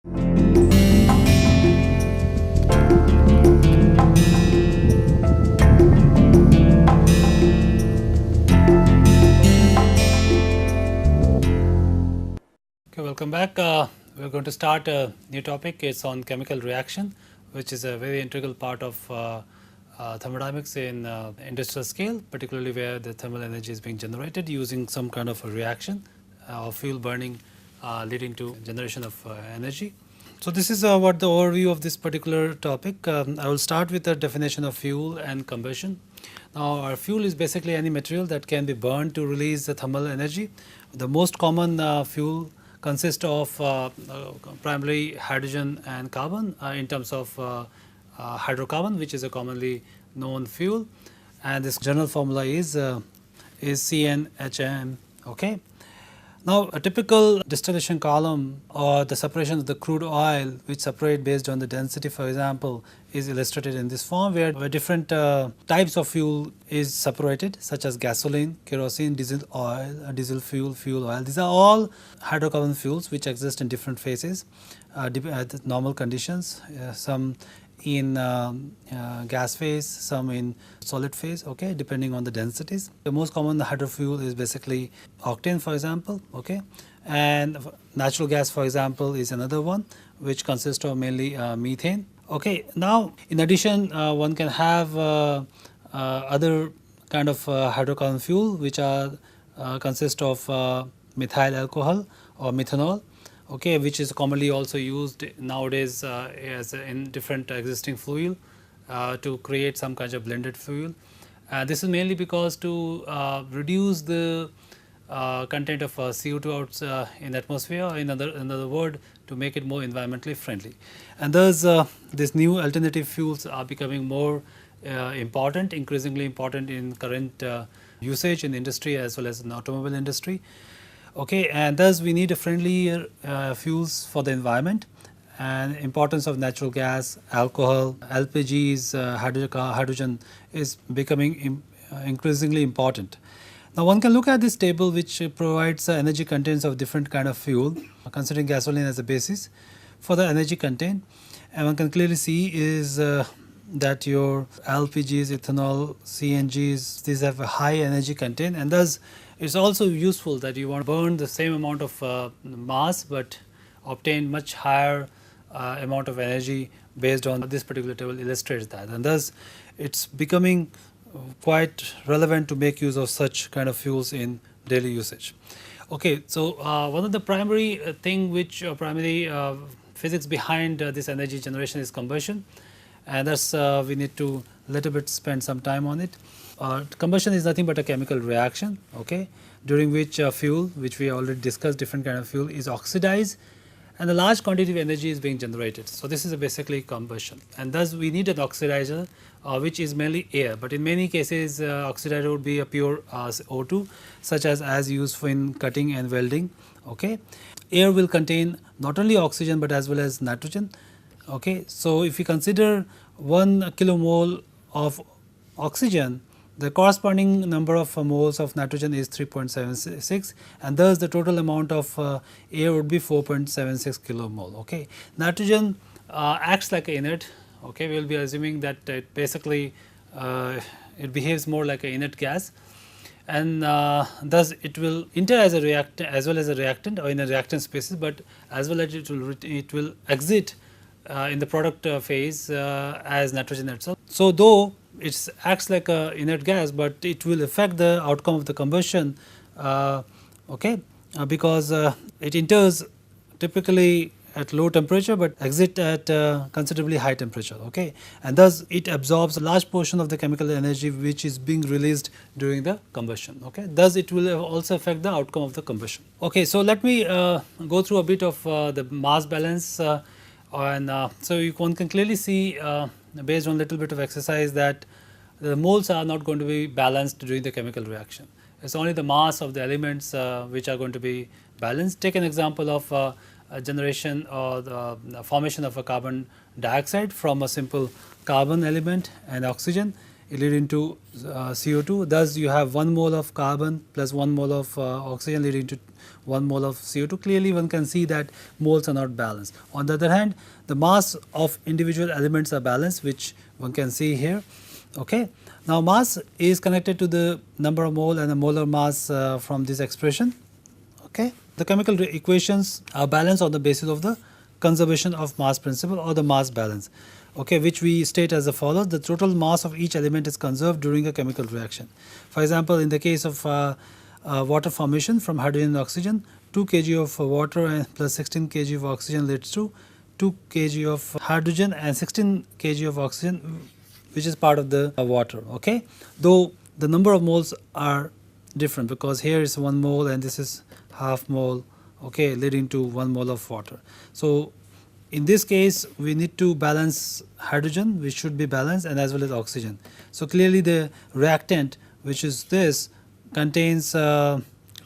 Okay, welcome back. We're going to start a new topic. It's on chemical reaction, which is a very integral part of thermodynamics in industrial scale, particularly where the thermal energy is being generated using some kind of a reaction or fuel burning leading to generation of energy. So this is what the overview of this particular topic. I will start with the definition of fuel and combustion. Now, our fuel is basically any material that can be burned to release the thermal energy. The most common fuel consists of primarily hydrogen and carbon in terms of hydrocarbon, which is a commonly known fuel, and this general formula is CnHm. Okay. Now, a typical distillation column or the separation of the crude oil, which separate based on the density, for example, is illustrated in this form, where different types of fuel is separated, such as gasoline, kerosene, diesel oil, diesel fuel, fuel oil. These are all hydrocarbon fuels which exist in different phases at normal conditions. Some in gas phase, some in solid phase, okay, depending on the densities. The most common hydrofuel is basically octane, for example, okay, and natural gas, for example, is another one which consists of mainly methane. Okay, now in addition, one can have other kind of hydrocarbon fuel which are consist of methyl alcohol or methanol, okay, which is commonly also used nowadays as in different existing fuel to create some kind of blended fuel. This is mainly because to reduce the content of CO2 out in atmosphere, in other word, to make it more environmentally friendly. And thus these new alternative fuels are becoming more important, increasingly important in current usage in industry as well as in automobile industry. Okay, and thus we need a friendlier fuels for the environment, and importance of natural gas, alcohol, LPGs, hydrogen is becoming increasingly important. Now one can look at this table which provides energy contents of different kind of fuel, considering gasoline as a basis for the energy content, and one can clearly see is that your LPGs, ethanol, CNGs, these have a high energy content, and thus it's also useful that you want to burn the same amount of mass but obtain much higher amount of energy based on this particular table illustrates that, and thus it's becoming quite relevant to make use of such kind of fuels in daily usage. Okay, so one of the primary thing which primary physics behind this energy generation is combustion, and thus we need to little bit spend some time on it. Combustion is nothing but a chemical reaction, okay, during which fuel, which we already discussed, different kind of fuel is oxidized and a large quantity of energy is being generated. So this is basically combustion, and thus we need an oxidizer which is mainly air, but in many cases oxidizer would be a pure O2, such as used for in cutting and welding. Okay, air will contain not only oxygen but as well as nitrogen. Okay, so if you consider 1 kilomole of oxygen, the corresponding number of moles of nitrogen is 3.76, and thus the total amount of air would be 4.76 kilomole. Okay, nitrogen acts like an inert. Okay, we will be assuming that it basically it behaves more like an inert gas, and thus it will enter as a reactant as well as a reactant or in a reactant species, but as well as it will exit in the product phase as nitrogen itself. So though it acts like a inert gas, but it will affect the outcome of the combustion, okay, because it enters typically at low temperature but exit at considerably high temperature, okay, and thus it absorbs a large portion of the chemical energy which is being released during the combustion. Okay, thus it will also affect the outcome of the combustion. Okay, so let me go through a bit of the mass balance, and so one can clearly see based on a little bit of exercise that the moles are not going to be balanced during the chemical reaction. It's only the mass of the elements which are going to be balanced. Take an example of a generation or the formation of a carbon dioxide from a simple carbon element and oxygen. leading to CO2. Thus, you have 1 mole of carbon plus 1 mole of oxygen leading to 1 mole of CO2. Clearly, one can see that moles are not balanced. On the other hand, the mass of individual elements are balanced, which one can see here. Okay. Now, mass is connected to the number of mole and the molar mass from this expression. Okay. The chemical equations are balanced on the basis of the conservation of mass principle or the mass balance, okay, which we state as follows: the total mass of each element is conserved during a chemical reaction. For example, in the case of water formation from hydrogen and oxygen, 2 kg of water and plus 16 kg of oxygen leads to 2 kg of hydrogen and 16 kg of oxygen, which is part of the water. Okay, though the number of moles are different because here is 1 mole and this is half mole, okay, leading to 1 mole of water. So in this case, we need to balance hydrogen, which should be balanced, and as well as oxygen. So clearly the reactant, which is this, contains 2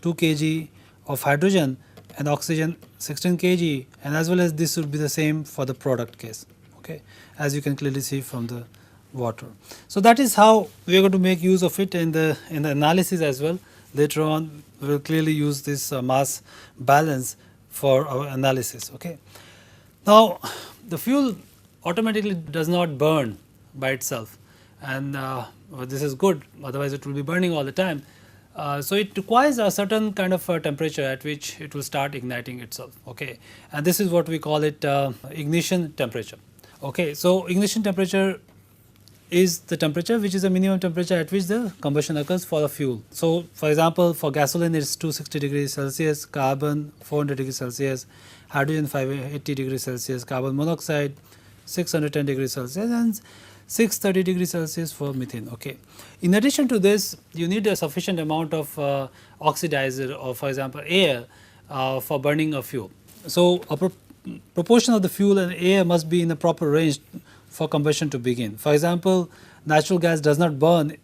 kg of hydrogen and oxygen 16 kg, and as well as this would be the same for the product case, okay, as you can clearly see from the water. So that is how we are going to make use of it in the analysis as well. Later on, we will clearly use this mass balance for our analysis. Okay. Now, the fuel automatically does not burn by itself, and this is good, otherwise it will be burning all the time. So it requires a certain kind of temperature at which it will start igniting itself. Okay, and this is what we call it ignition temperature. Okay, so ignition temperature is the temperature which is the minimum temperature at which the combustion occurs for the fuel. So, for example, for gasoline it is 260 degrees Celsius, carbon 400 degrees Celsius, hydrogen 580 degrees Celsius, carbon monoxide 610 degrees Celsius, and 630 degrees Celsius for methane. Okay. In addition to this, you need a sufficient amount of oxidizer, or for example air, for burning a fuel. So, a proportion of the fuel and air must be in a proper range for combustion to begin. For example, natural gas does not burn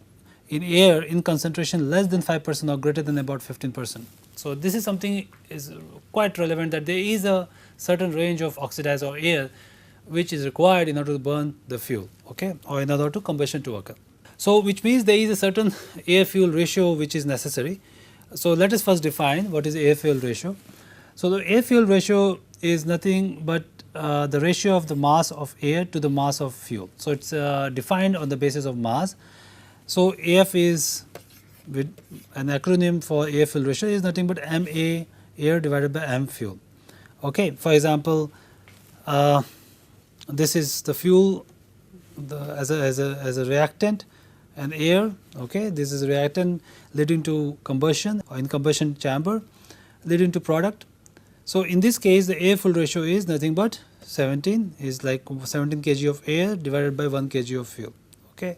in air in concentration less than 5% or greater than about 15%. So this is something is quite relevant, that there is a certain range of oxidized or air which is required in order to burn the fuel, okay, or in order to combustion to occur. So which means there is a certain air fuel ratio which is necessary. So let us first define what is air fuel ratio. So the air fuel ratio is nothing but the ratio of the mass of air to the mass of fuel. So it's defined on the basis of mass. So AF is, with an acronym for air fuel ratio, is nothing but MA air divided by M fuel. Okay, for example, this is the fuel as a reactant and air. Okay, this is a reactant leading to combustion, or in combustion chamber leading to product. So in this case, the air fuel ratio is nothing but 17, is like 17 kg of air divided by 1 kg of fuel. Okay,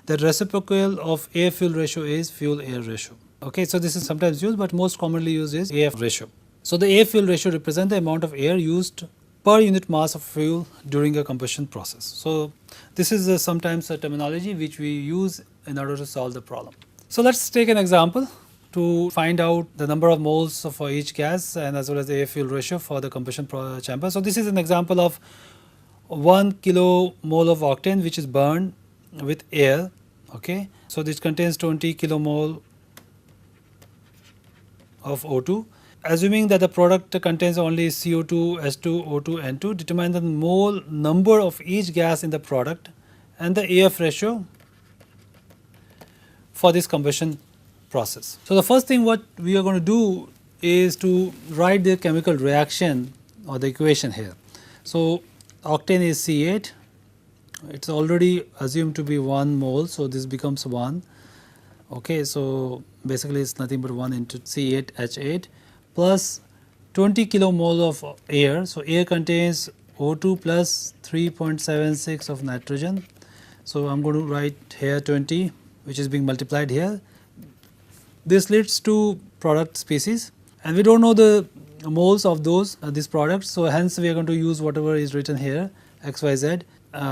the reciprocal of air fuel ratio is fuel air ratio. Okay, so this is sometimes used, but most commonly used is AF ratio. So the air fuel ratio represents the amount of air used per unit mass of fuel during a combustion process. So this is sometimes a terminology which we use in order to solve the problem. So let's take an example to find out the number of moles for each gas and as well as the air fuel ratio for the combustion chamber. So this is an example of 1 kilomole of octane which is burned with air. Okay, so this contains 20 kilomole of O2. Assuming that the product contains only CO2, H2, O2, N2, determine the mole number of each gas in the product and the AF ratio for this combustion process. So the first thing what we are going to do is to write the chemical reaction or the equation here. So octane is C8, it's already assumed to be 1 mole, so this becomes 1. Okay, so basically it's nothing but 1 into C8H8 plus 20 kilomole of air. So air contains O2 plus 3.76 of nitrogen. So I'm going to write here 20, which is being multiplied here. This leads to product species, and we don't know the moles of these products, so hence we are going to use whatever is written here, XYZ.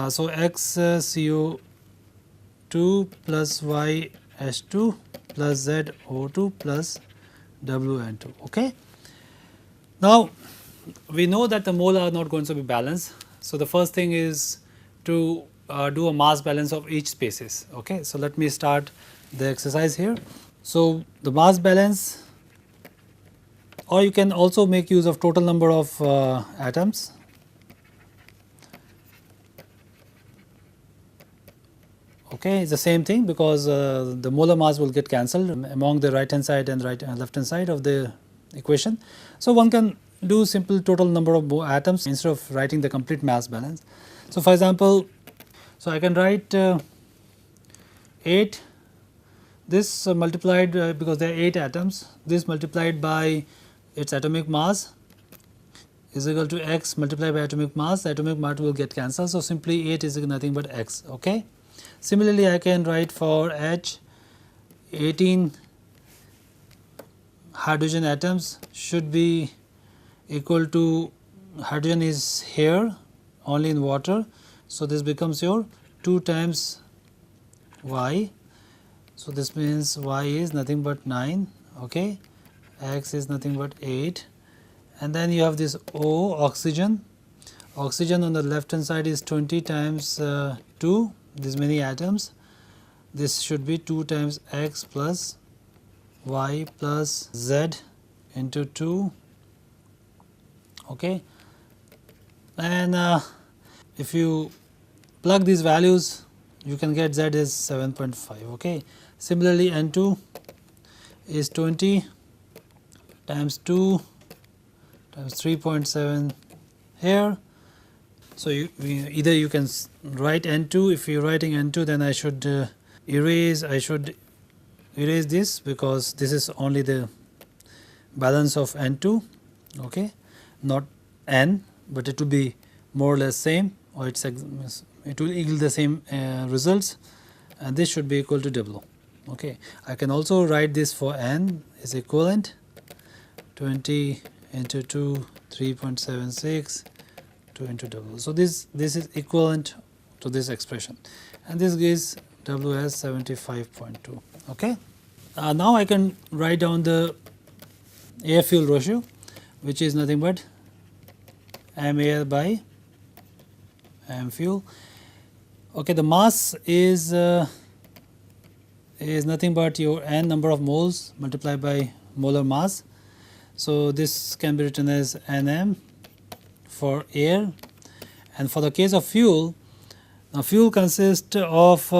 So X CO2 plus Y H2 plus Z O2 plus WN2. Okay. Now we know that the mole are not going to be balanced. So the first thing is to do a mass balance of each species. Okay, so let me start the exercise here. So the mass balance, or you can also make use of total number of atoms. Okay, it's the same thing because the molar mass will get cancelled among the right hand side and left hand side of the equation. So one can do simple total number of atoms instead of writing the complete mass balance. So for example, so I can write 8, this multiplied because there are 8 atoms, this multiplied by its atomic mass is equal to x multiplied by atomic mass. The atomic mass will get cancelled, so simply 8 is nothing but x. Okay. Similarly, I can write for H 18 hydrogen atoms should be equal to, hydrogen is here only in water, so this becomes your 2 times y. So this means y is nothing but 9, okay, x is nothing but 8, and then you have this O, oxygen. Oxygen on the left hand side is 20 times 2, these many atoms. This should be 2 times x plus y plus z into 2, okay. And if you plug these values, you can get z is 7.5, okay. Similarly, N2 is 20 times 2 times 3.7 here. So either you can write N2. If you're writing N2, then I should erase this because this is only the balance of N2, okay, not N, but it will be more or less same, or it will yield the same results, and this should be equal to W. Okay, I can also write this for N is equivalent 20 into 2, 3.76, 2 into W. So this is equivalent to this expression, and this gives W as 75.2. Okay. Now I can write down the air fuel ratio, which is nothing but m air by m fuel. Okay, the mass is nothing but your n number of moles multiplied by molar mass. So this can be written as Nm for air, and for the case of fuel, now fuel consists of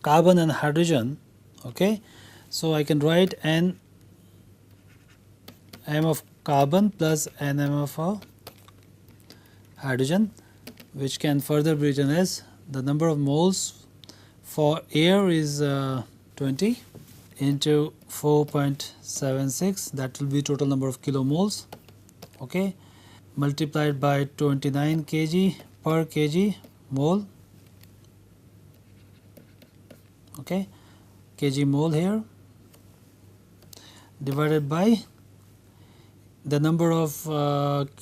carbon and hydrogen. Okay, so I can write N m of carbon plus Nm of hydrogen, which can further be written as the number of moles for air is 20 into 4.76, that will be total number of kilomoles, okay, multiplied by 29 kg per kg mole, okay, kg mole here, divided by the number of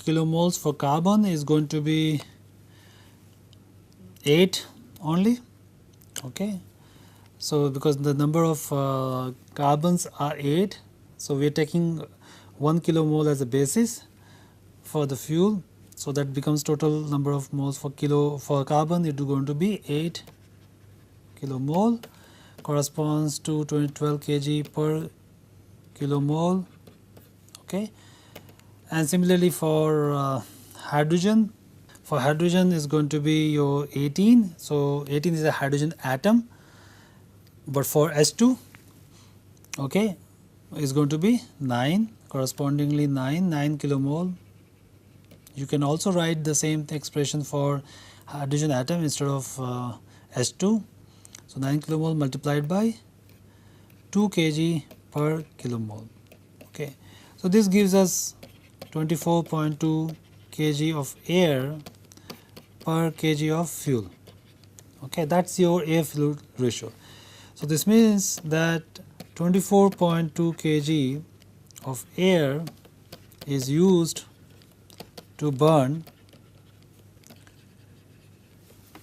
kilomoles for carbon is going to be 8 only, okay. So because the number of carbons are 8, so we are taking 1 kilomole as a basis for the fuel, so that becomes total number of moles for carbon. It is going to be 8 kilomole, corresponds to 12 kg per kilomole, okay. And similarly for hydrogen, is going to be your 18. So 18 is a hydrogen atom, but for H2, okay, is going to be 9, correspondingly 9 kilomole. You can also write the same expression for hydrogen atom instead of H2. So 9 kilomole multiplied by 2 kg per kilomole, okay. So this gives us 24.2 kg of air per kg of fuel, okay. That's your air fuel ratio. So this means that 24.2 kg of air is used to burn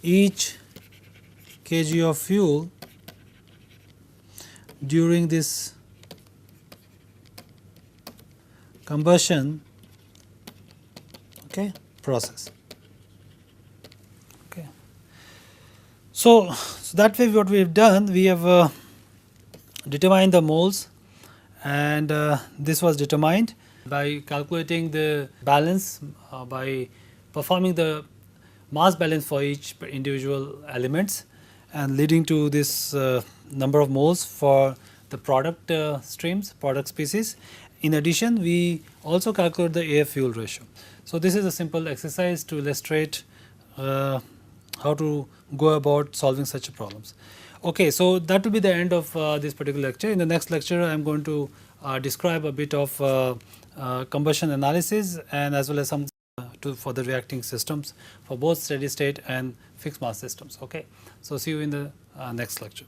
each kg of fuel during this combustion, okay, process. Okay. So that way what we have done, we have determined the moles, and this was determined by calculating the balance by performing the mass balance for each individual elements, and leading to this number of moles for the product streams, product species. In addition, we also calculate the air fuel ratio. So this is a simple exercise to illustrate how to go about solving such problems. Okay, so that will be the end of this particular lecture. In the next lecture, I am going to describe a bit of combustion analysis, and as well as some for the reacting systems for both steady state and fixed mass systems. Okay, so see you in the next lecture.